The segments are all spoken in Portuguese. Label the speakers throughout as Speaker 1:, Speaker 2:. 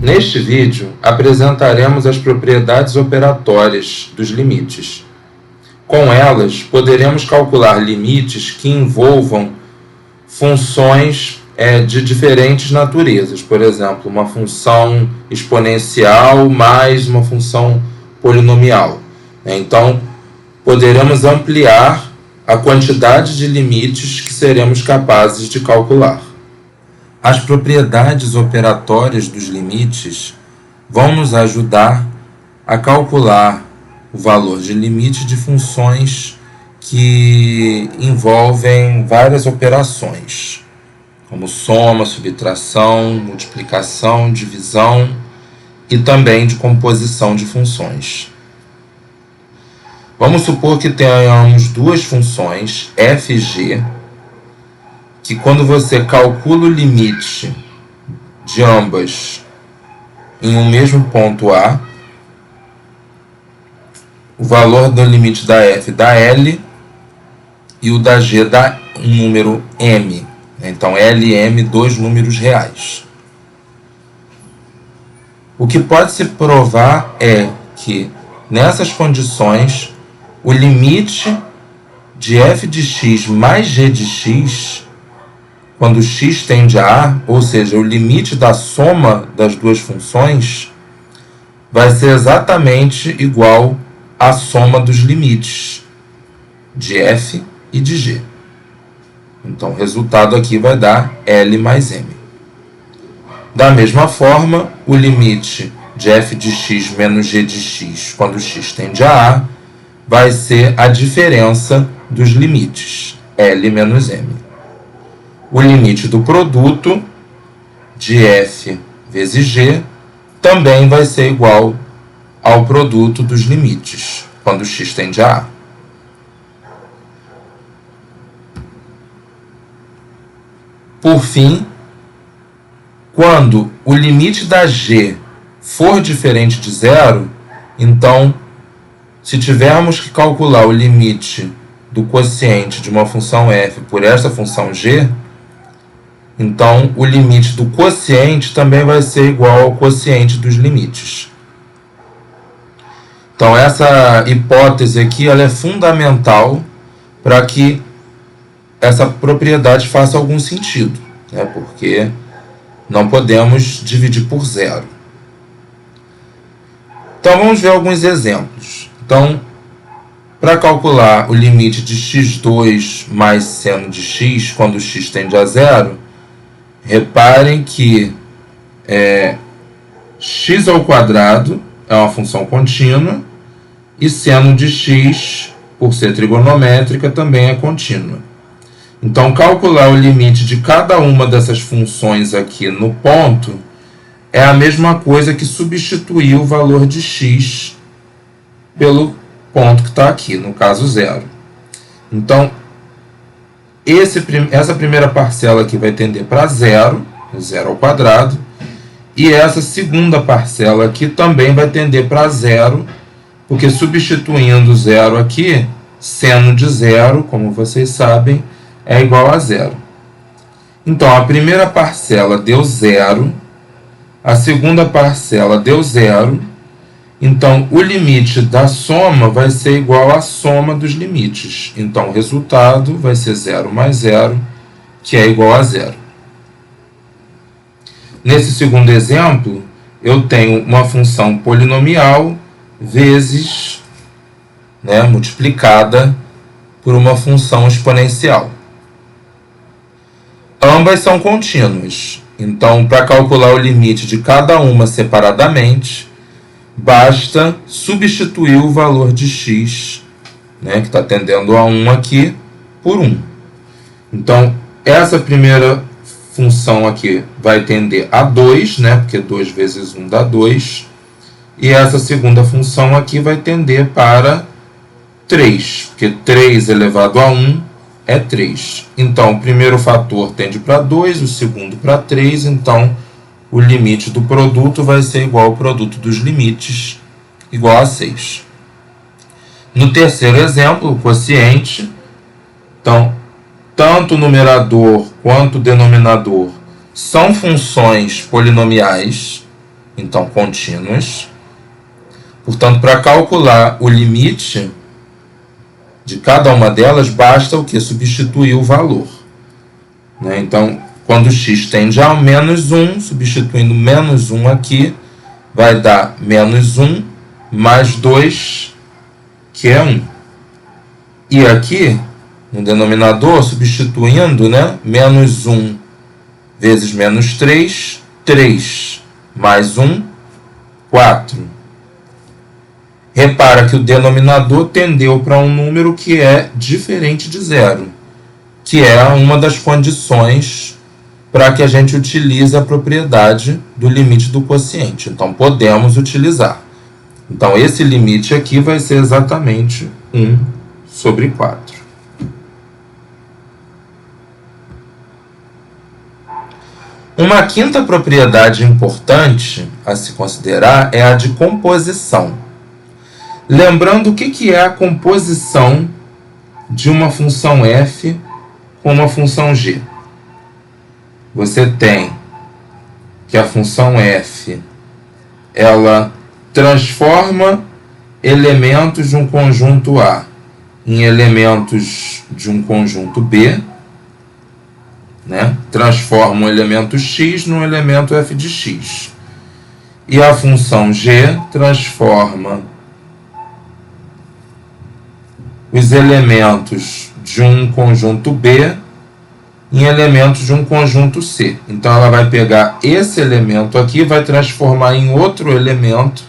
Speaker 1: Neste vídeo, apresentaremos as propriedades operatórias dos limites. Com elas, poderemos calcular limites que envolvam funções de diferentes naturezas. Por exemplo, uma função exponencial mais uma função polinomial. Então, poderemos ampliar a quantidade de limites que seremos capazes de calcular. As propriedades operatórias dos limites vão nos ajudar a calcular o valor de limite de funções que envolvem várias operações, como soma, subtração, multiplicação, divisão e também de composição de funções. Vamos supor que tenhamos duas funções, f e g, que quando você calcula o limite de ambas em um mesmo ponto A, o valor do limite da f dá L e o da G dá um número M. Então, L e M, dois números reais. O que pode se provar é que, nessas condições, o limite de f de x mais g de x, quando x tende a A, ou seja, o limite da soma das duas funções, vai ser exatamente igual à soma dos limites de f e de g. Então, o resultado aqui vai dar L mais M. Da mesma forma, o limite de f de x menos g de x, quando x tende a A, vai ser a diferença dos limites, L menos M. O limite do produto de f vezes g também vai ser igual ao produto dos limites, quando x tende a A. Por fim, quando o limite da g for diferente de zero, então, se tivermos que calcular o limite do quociente de uma função f por esta função g, então o limite do quociente também vai ser igual ao quociente dos limites. Então, essa hipótese aqui ela é fundamental para que essa propriedade faça algum sentido, né? Porque não podemos dividir por zero. Então, vamos ver alguns exemplos. Então, para calcular o limite de x2 mais seno de x, quando x tende a zero, reparem que x ao quadrado é uma função contínua e seno de x, por ser trigonométrica, também é contínua. Então, calcular o limite de cada uma dessas funções aqui no ponto é a mesma coisa que substituir o valor de x pelo ponto que está aqui, no caso zero. Então, essa primeira parcela aqui vai tender para zero, zero ao quadrado, e essa segunda parcela aqui também vai tender para zero, porque substituindo zero aqui, seno de zero, como vocês sabem, é igual a zero. Então, a primeira parcela deu zero, a segunda parcela deu zero, então o limite da soma vai ser igual à soma dos limites. Então, o resultado vai ser zero mais zero, que é igual a zero. Nesse segundo exemplo, eu tenho uma função polinomial vezes, multiplicada por uma função exponencial. Ambas são contínuas. Então, para calcular o limite de cada uma separadamente, basta substituir o valor de x, que está tendendo a 1 aqui, por 1. Então, essa primeira função aqui vai tender a 2, porque 2 vezes 1 dá 2. E essa segunda função aqui vai tender para 3, porque 3 elevado a 1 é 3. Então, o primeiro fator tende para 2, o segundo para 3, então o limite do produto vai ser igual ao produto dos limites, igual a 6. No terceiro exemplo, o quociente, então, tanto o numerador quanto o denominador são funções polinomiais, então contínuas. Portanto, para calcular o limite de cada uma delas, basta o que? Substituir o valor. Né? Então, quando x tende a menos 1, substituindo menos 1 aqui, vai dar menos 1 mais 2, que é 1. E aqui, no denominador, substituindo, né? Menos 1 vezes menos 3, 3 mais 1, 4. Repara que o denominador tendeu para um número que é diferente de zero, que é uma das condições para que a gente utilize a propriedade do limite do quociente. Então, podemos utilizar. Então, esse limite aqui vai ser exatamente 1 sobre 4. Uma quinta propriedade importante a se considerar é a de composição. Lembrando o que é a composição de uma função f com uma função g. Você tem que a função f ela transforma elementos de um conjunto A em elementos de um conjunto B, né? Transforma um elemento x num elemento f de x. E a função g transforma os elementos de um conjunto B em elementos de um conjunto C. Então, ela vai pegar esse elemento aqui e vai transformar em outro elemento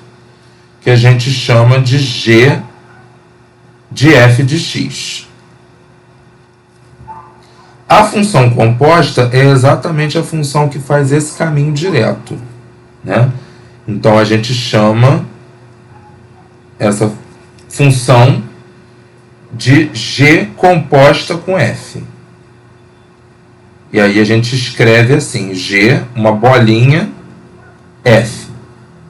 Speaker 1: que a gente chama de G de f de x. A função composta é exatamente a função que faz esse caminho direto, né? Então, a gente chama essa função de G composta com f. E aí a gente escreve assim, G, uma bolinha, F.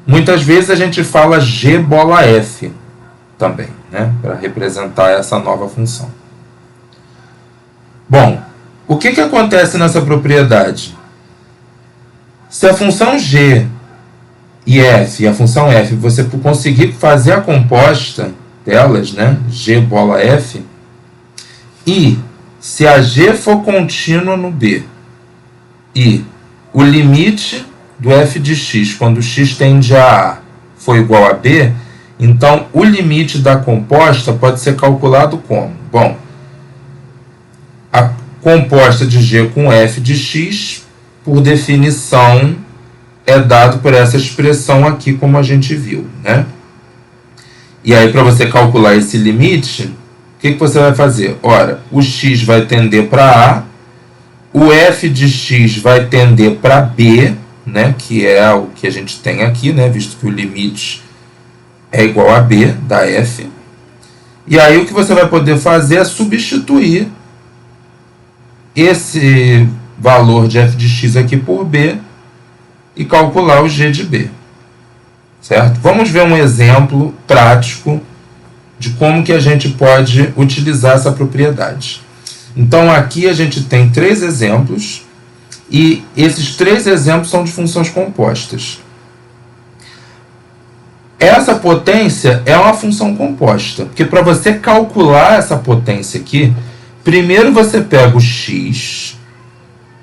Speaker 1: Muitas vezes a gente fala G bola F também, né? Para representar essa nova função. Bom, o que acontece nessa propriedade? Se a função G e F, e a função F, você conseguir fazer a composta delas, né? G bola F, e se a G for contínua no B e o limite do f de x, quando x tende a A, for igual a B, então o limite da composta pode ser calculado como? Bom, a composta de G com f de x, por definição, é dado por essa expressão aqui, como a gente viu, né? E aí, para você calcular esse limite, o que você vai fazer? Ora, o x vai tender para A, o f de x vai tender para B, né, que é o que a gente tem aqui, né, visto que o limite é igual a B da f. E aí o que você vai poder fazer é substituir esse valor de f de x aqui por B e calcular o g de B. Certo? Vamos ver um exemplo prático de como que a gente pode utilizar essa propriedade. Então, aqui a gente tem 3 exemplos, e esses 3 exemplos são de funções compostas. Essa potência é uma função composta, porque para você calcular essa potência aqui, primeiro você pega o x,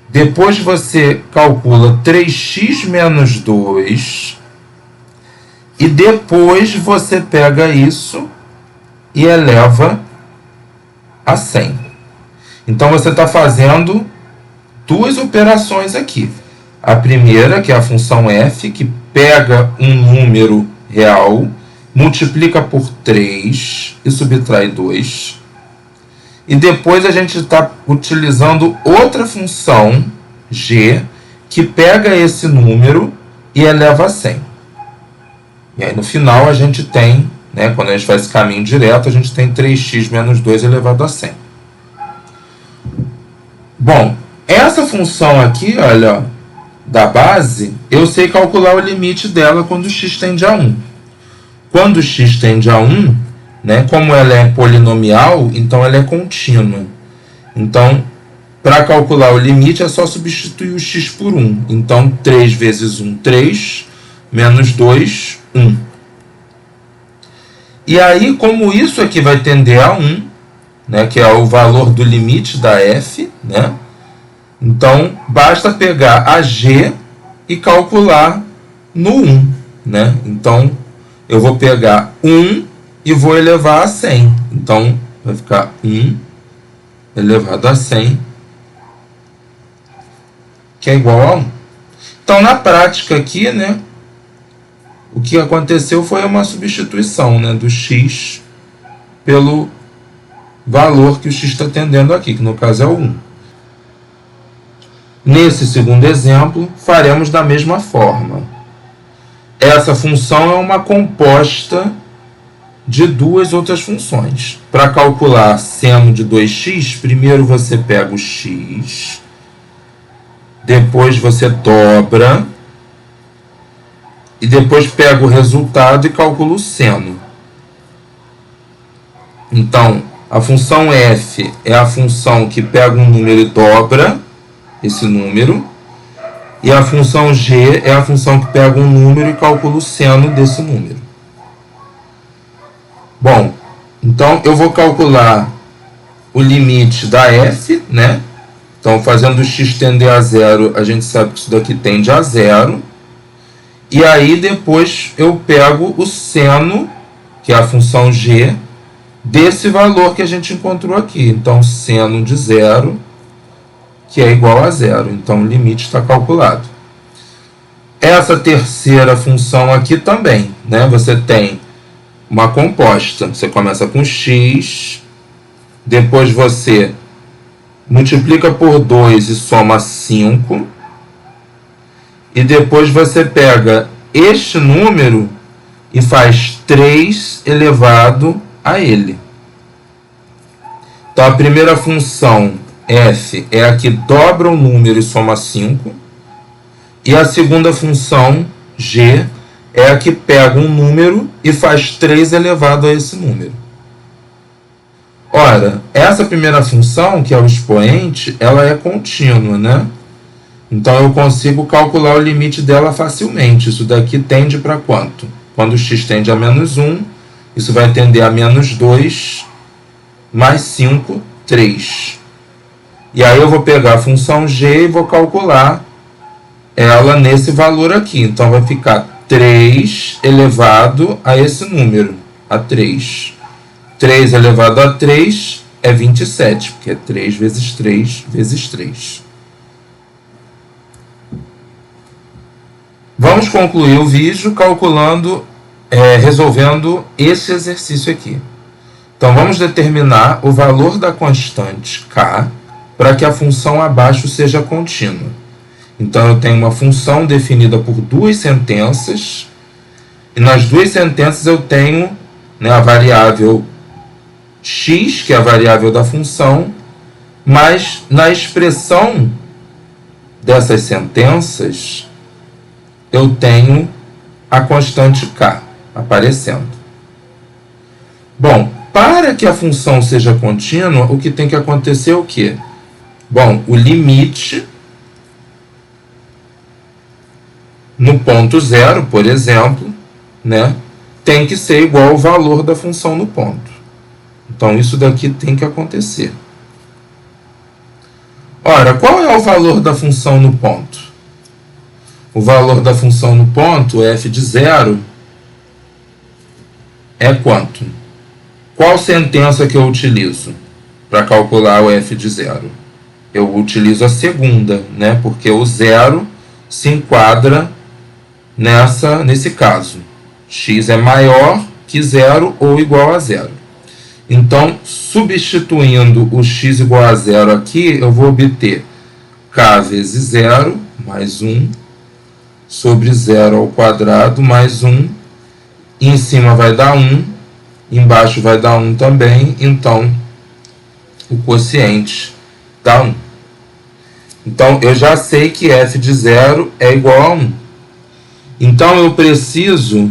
Speaker 1: depois você calcula 3x menos 2, e depois você pega isso e eleva a 100. Então, você está fazendo 2 operações aqui. A primeira, que é a função f, que pega um número real, multiplica por 3 e subtrai 2. E depois a gente está utilizando outra função, g, que pega esse número e eleva a 100. E aí, no final, a gente tem, né, quando a gente faz esse caminho direto, a gente tem 3x menos 2 elevado a 100. Bom, essa função aqui, olha, da base, eu sei calcular o limite dela quando x tende a 1. Quando x tende a 1, né, como ela é polinomial, então ela é contínua. Então, para calcular o limite, é só substituir o x por 1. Então, 3 vezes 1, 3. menos 2, 1. E aí, como isso aqui vai tender a 1, né, que é o valor do limite da f, né, então basta pegar a g e calcular no 1. Né? Então, eu vou pegar 1 e vou elevar a 100. Então, vai ficar 1 elevado a 100, que é igual a 1. Então, na prática aqui, né, o que aconteceu foi uma substituição, né, do x pelo valor que o x está tendendo aqui, que no caso é o 1. Nesse segundo exemplo, faremos da mesma forma. Essa função é uma composta de duas outras funções. Para calcular seno de 2x, primeiro você pega o x, depois você dobra, e depois pega o resultado e calcula o seno. Então, a função f é a função que pega um número e dobra esse número, e a função g é a função que pega um número e calcula o seno desse número. Bom, então eu vou calcular o limite da f, né? Então, fazendo o x tender a zero, a gente sabe que isso daqui tende a zero. E aí, depois, eu pego o seno, que é a função g, desse valor que a gente encontrou aqui. Então, seno de zero, que é igual a zero. Então, o limite está calculado. Essa terceira função aqui também, né? Você tem uma composta. Você começa com x, depois você multiplica por 2 e soma 5, e depois você pega este número e faz 3 elevado a ele. Então, a primeira função, f, é a que dobra o número e soma 5, e a segunda função, g, é a que pega um número e faz 3 elevado a esse número. Ora, essa primeira função, que é o expoente, ela é contínua, né? Então, eu consigo calcular o limite dela facilmente. Isso daqui tende para quanto? Quando x tende a menos 1, isso vai tender a menos 2, mais 5, 3. E aí eu vou pegar a função g e vou calcular ela nesse valor aqui. Então, vai ficar 3 elevado a esse número, a 3. 3 elevado a 3 é 27, porque é 3 vezes 3 vezes 3. Vamos concluir o vídeo calculando, resolvendo esse exercício aqui. Então, vamos determinar o valor da constante k para que a função abaixo seja contínua. Então, eu tenho uma função definida por duas sentenças, e nas duas sentenças eu tenho, né, a variável x, que é a variável da função, mas na expressão dessas sentenças eu tenho a constante k aparecendo. Bom, para que a função seja contínua, o que tem que acontecer é o quê? Bom, o limite no ponto zero, por exemplo, né, tem que ser igual ao valor da função no ponto. Então, isso daqui tem que acontecer. Ora, qual é o valor da função no ponto? O valor da função no ponto, f de zero, é quanto? Qual sentença que eu utilizo para calcular o f de zero? Eu utilizo a segunda, né? Porque o zero se enquadra nesse caso. X é maior que zero ou igual a zero. Então, substituindo o x igual a zero aqui, eu vou obter k vezes zero, mais 1, sobre zero ao quadrado, mais 1. Em cima vai dar 1, embaixo vai dar 1 também, então o quociente dá 1. Então, eu já sei que f de zero é igual a 1. Então, eu preciso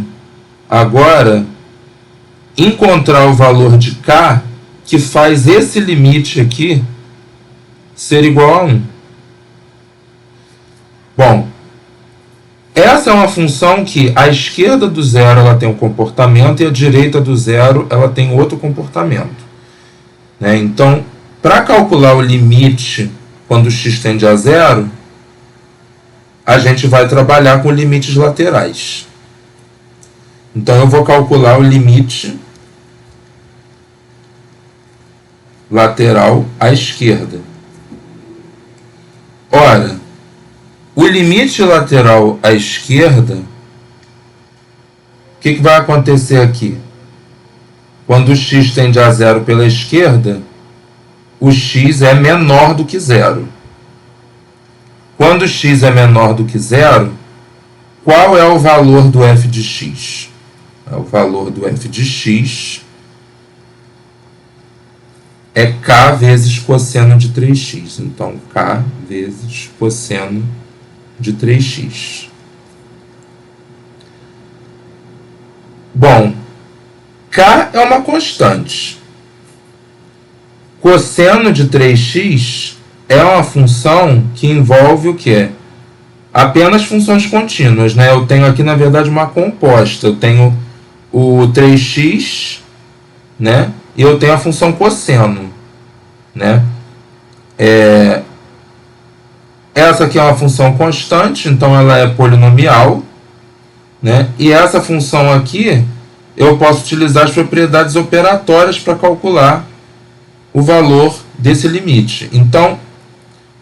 Speaker 1: agora encontrar o valor de k que faz esse limite aqui ser igual a 1. Bom, essa é uma função que a esquerda do zero ela tem um comportamento e a direita do zero ela tem outro comportamento. Né? Então, para calcular o limite quando x tende a zero, a gente vai trabalhar com limites laterais. Então, eu vou calcular o limite lateral à esquerda. Ora, o limite lateral à esquerda, o que vai acontecer aqui? Quando o x tende a zero pela esquerda, o x é menor do que zero. Quando x é menor do que zero, qual é o valor do f de x? O valor do f de x é k vezes cosseno de 3x. Então, k vezes cosseno de 3x. Bom, k é uma constante. Cosseno de 3x é uma função que envolve o quê? Apenas funções contínuas, né? Eu tenho aqui, na verdade, uma composta. Eu tenho o 3x, né? E eu tenho a função cosseno, né? Essa aqui é uma função constante, então ela é polinomial, né? E essa função aqui, eu posso utilizar as propriedades operatórias para calcular o valor desse limite. Então,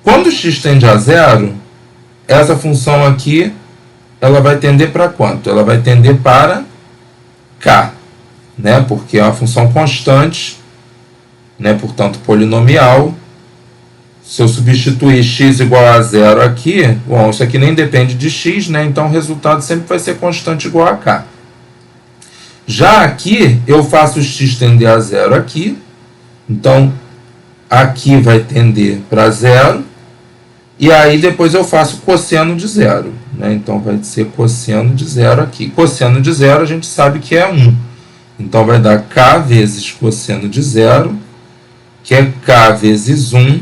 Speaker 1: quando x tende a zero, essa função aqui, ela vai tender para quanto? Ela vai tender para k, né? Porque é uma função constante, né? Portanto, polinomial. Se eu substituir x igual a zero aqui, bom, isso aqui nem depende de x, né? Então o resultado sempre vai ser constante igual a k. Já aqui, eu faço x tender a zero aqui. Então, aqui vai tender para zero. E aí, depois eu faço cosseno de zero, né? Então, vai ser cosseno de zero aqui. Cosseno de zero, a gente sabe que é 1. Então, vai dar k vezes cosseno de zero, que é k vezes 1,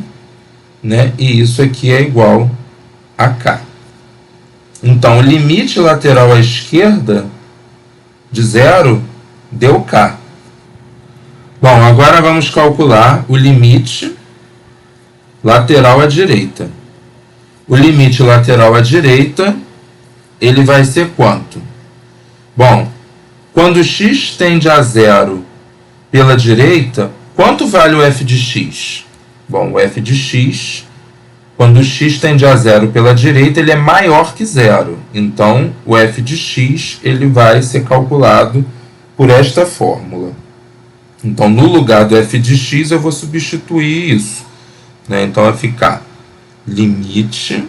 Speaker 1: né? E isso aqui é igual a k. Então, o limite lateral à esquerda de zero deu k. Bom, agora vamos calcular o limite lateral à direita. O limite lateral à direita, ele vai ser quanto? Bom, quando x tende a zero pela direita, quanto vale o f de x? Bom, o f de x, quando x tende a zero pela direita, ele é maior que zero. Então, o f de x ele vai ser calculado por esta fórmula. Então, no lugar do f de x, eu vou substituir isso, né? Então, vai ficar limite,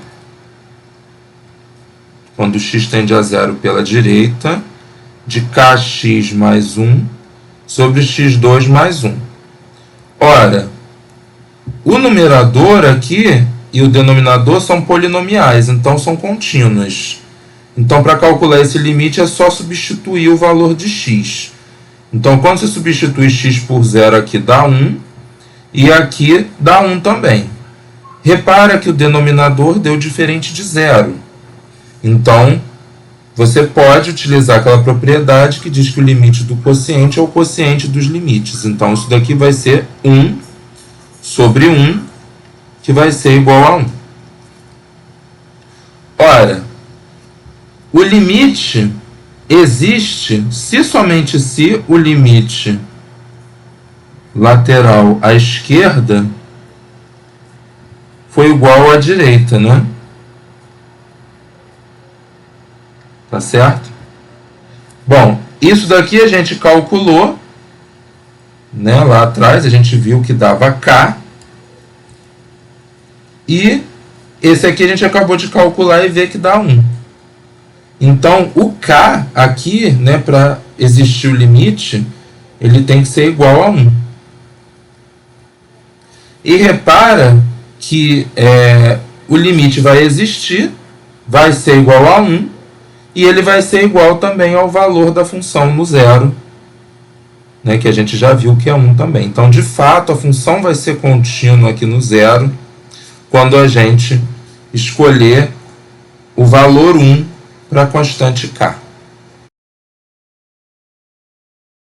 Speaker 1: quando x tende a zero pela direita, de kx mais 1 sobre x2 mais 1. Ora, o numerador aqui e o denominador são polinomiais, então são contínuas. Então, para calcular esse limite, é só substituir o valor de x. Então, quando você substitui x por zero aqui, dá 1, e aqui dá 1 também. Repara que o denominador deu diferente de zero. Então, você pode utilizar aquela propriedade que diz que o limite do quociente é o quociente dos limites. Então, isso daqui vai ser 1 sobre 1, que vai ser igual a 1. Ora, o limite existe se somente se o limite lateral à esquerda foi igual à direita, né? Tá certo? Bom, isso daqui a gente calculou, né? Lá atrás a gente viu que dava k. E esse aqui a gente acabou de calcular e ver que dá 1. Então, o k aqui, né, para existir o limite, ele tem que ser igual a 1. E repara que o limite vai existir, vai ser igual a 1, e ele vai ser igual também ao valor da função no zero, né, que a gente já viu que é 1 também. Então, de fato, a função vai ser contínua aqui no zero, quando a gente escolher o valor 1 para a constante k.